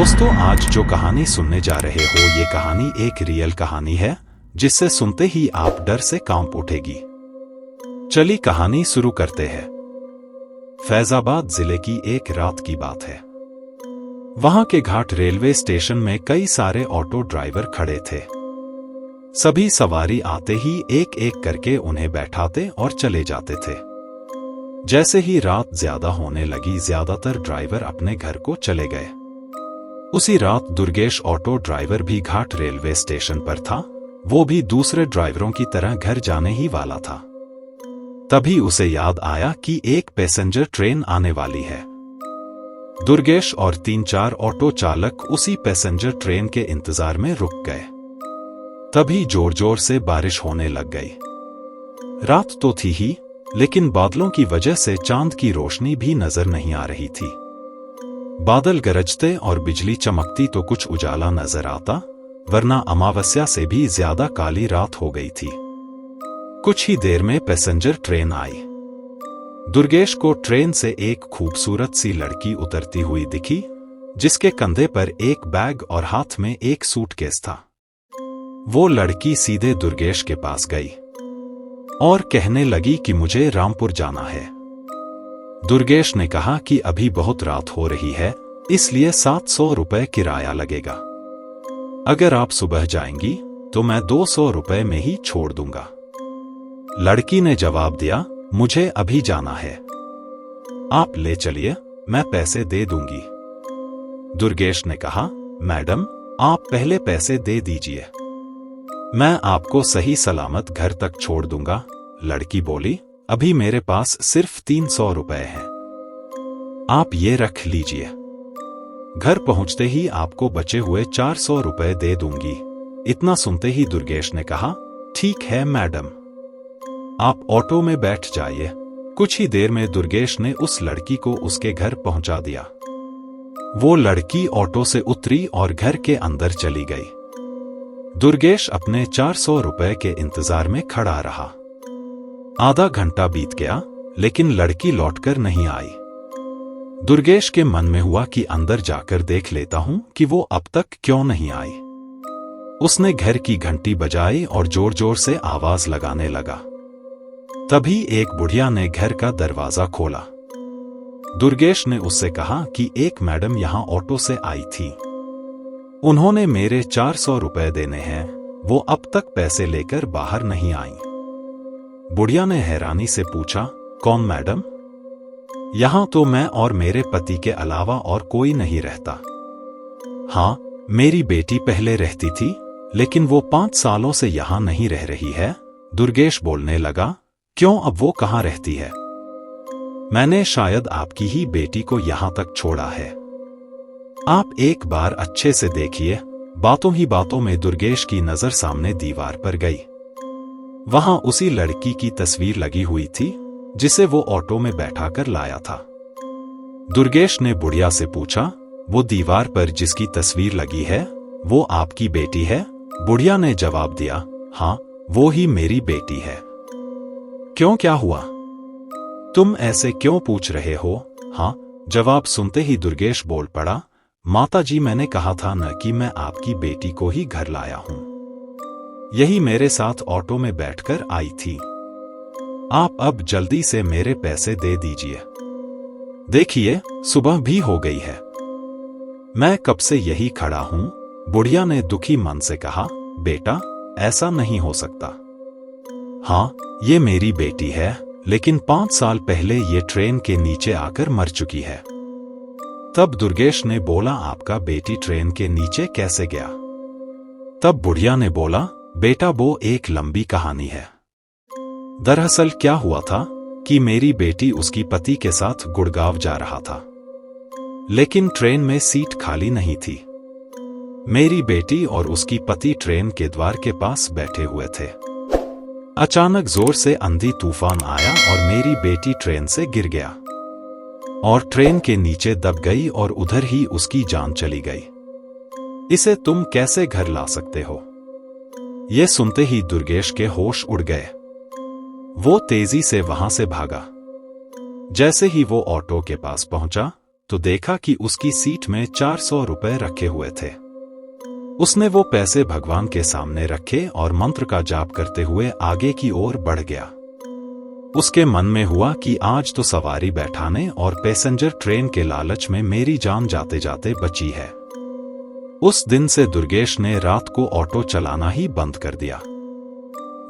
दोस्तों, आज जो कहानी सुनने जा रहे हो ये कहानी एक रियल कहानी है जिससे सुनते ही आप डर से कांप उठेगी। चलिए कहानी शुरू करते हैं। फैजाबाद जिले की एक रात की बात है। वहां के घाट रेलवे स्टेशन में कई सारे ऑटो ड्राइवर खड़े थे। सभी सवारी आते ही एक एक करके उन्हें बैठाते और चले जाते थे। जैसे ही रात ज्यादा होने लगी, ज्यादातर ड्राइवर अपने घर को चले गए। उसी रात दुर्गेश ऑटो ड्राइवर भी घाट रेलवे स्टेशन पर था। वो भी दूसरे ड्राइवरों की तरह घर जाने ही वाला था। तभी उसे याद आया कि एक पैसेंजर ट्रेन आने वाली है। दुर्गेश और 3-4 ऑटो चालक उसी पैसेंजर ट्रेन के इंतजार में रुक गए। तभी जोर जोर से बारिश होने लग गई। रात तो थी ही, लेकिन बादलों की वजह से चांद की रोशनी भी नजर नहीं आ रही थी। बादल गरजते और बिजली चमकती तो कुछ उजाला नजर आता, वरना अमावस्या से भी ज्यादा काली रात हो गई थी। कुछ ही देर में पैसेंजर ट्रेन आई। दुर्गेश को ट्रेन से एक खूबसूरत सी लड़की उतरती हुई दिखी, जिसके कंधे पर एक बैग और हाथ में एक सूटकेस था। वो लड़की सीधे दुर्गेश के पास गई और कहने लगी कि मुझे रामपुर जाना है। दुर्गेश ने कहा कि अभी बहुत रात हो रही है, इसलिए 700 रुपए किराया लगेगा। अगर आप सुबह जाएंगी तो मैं 200 रुपए में ही छोड़ दूंगा। लड़की ने जवाब दिया, मुझे अभी जाना है, आप ले चलिए, मैं पैसे दे दूंगी। दुर्गेश ने कहा, मैडम आप पहले पैसे दे दीजिए, मैं आपको सही सलामत घर तक छोड़ दूंगा। लड़की बोली, अभी मेरे पास सिर्फ 300 रुपए हैं, आप ये रख लीजिए, घर पहुंचते ही आपको बचे हुए 400 रुपए दे दूंगी। इतना सुनते ही दुर्गेश ने कहा, ठीक है मैडम, आप ऑटो में बैठ जाइए। कुछ ही देर में दुर्गेश ने उस लड़की को उसके घर पहुंचा दिया। वो लड़की ऑटो से उतरी और घर के अंदर चली गई। दुर्गेश अपने 400 रुपए के इंतजार में खड़ा रहा। आधा घंटा बीत गया, लेकिन लड़की लौटकर नहीं आई। दुर्गेश के मन में हुआ कि अंदर जाकर देख लेता हूं कि वो अब तक क्यों नहीं आई। उसने घर की घंटी बजाई और जोर जोर से आवाज लगाने लगा। तभी एक बुढ़िया ने घर का दरवाजा खोला। दुर्गेश ने उससे कहा कि एक मैडम यहां ऑटो से आई थी, उन्होंने मेरे 400 रुपए देने हैं, वो अब तक पैसे लेकर बाहर नहीं आई। बुढ़िया ने हैरानी से पूछा, कौन मैडम? यहां तो मैं और मेरे पति के अलावा और कोई नहीं रहता। हाँ, मेरी बेटी पहले रहती थी, लेकिन वो 5 सालों से यहां नहीं रह रही है। दुर्गेश बोलने लगा, क्यों, अब वो कहां रहती है? मैंने शायद आपकी ही बेटी को यहां तक छोड़ा है, आप एक बार अच्छे से देखिए। बातों ही बातों में दुर्गेश की नजर सामने दीवार पर गई। वहां उसी लड़की की तस्वीर लगी हुई थी जिसे वो ऑटो में बैठाकर लाया था। दुर्गेश ने बुढ़िया से पूछा, वो दीवार पर जिसकी तस्वीर लगी है वो आपकी बेटी है? बुढ़िया ने जवाब दिया, हाँ, वो ही मेरी बेटी है। क्यों, क्या हुआ? तुम ऐसे क्यों पूछ रहे हो? हाँ, जवाब सुनते ही दुर्गेश बोल पड़ा, माताजी, मैंने कहा था न कि मैं आपकी बेटी को ही घर लाया हूं, यही मेरे साथ ऑटो में बैठकर आई थी। आप अब जल्दी से मेरे पैसे दे दीजिए। देखिए, सुबह भी हो गई है, मैं कब से यही खड़ा हूं। बुढ़िया ने दुखी मन से कहा, बेटा ऐसा नहीं हो सकता। हाँ, ये मेरी बेटी है, लेकिन 5 साल पहले ये ट्रेन के नीचे आकर मर चुकी है। तब दुर्गेश ने बोला, आपका बेटी ट्रेन के नीचे कैसे गया? तब बुढ़िया ने बोला, बेटा वो एक लंबी कहानी है। दरअसल क्या हुआ था कि मेरी बेटी उसकी पति के साथ गुड़गांव जा रहा था, लेकिन ट्रेन में सीट खाली नहीं थी। मेरी बेटी और उसकी पति ट्रेन के द्वार के पास बैठे हुए थे। अचानक जोर से आंधी तूफान आया और मेरी बेटी ट्रेन से गिर गया और ट्रेन के नीचे दब गई और उधर ही उसकी जान चली गई। इसे तुम कैसे घर ला सकते हो? ये सुनते ही दुर्गेश के होश उड़ गए। वो तेजी से वहां से भागा। जैसे ही वो ऑटो के पास पहुंचा तो देखा कि उसकी सीट में 400 रुपए रखे हुए थे। उसने वो पैसे भगवान के सामने रखे और मंत्र का जाप करते हुए आगे की ओर बढ़ गया। उसके मन में हुआ कि आज तो सवारी बैठाने और पैसेंजर ट्रेन के लालच में मेरी जान जाते जाते बची है। उस दिन से दुर्गेश ने रात को ऑटो चलाना ही बंद कर दिया।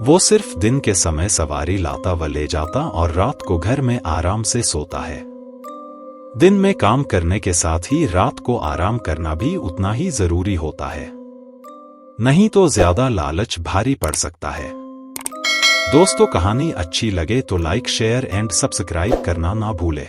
वो सिर्फ दिन के समय सवारी लाता व ले जाता और रात को घर में आराम से सोता है। दिन में काम करने के साथ ही रात को आराम करना भी उतना ही जरूरी होता है, नहीं तो ज्यादा लालच भारी पड़ सकता है। दोस्तों, कहानी अच्छी लगे तो लाइक, शेयर एंड सब्सक्राइब करना ना भूले।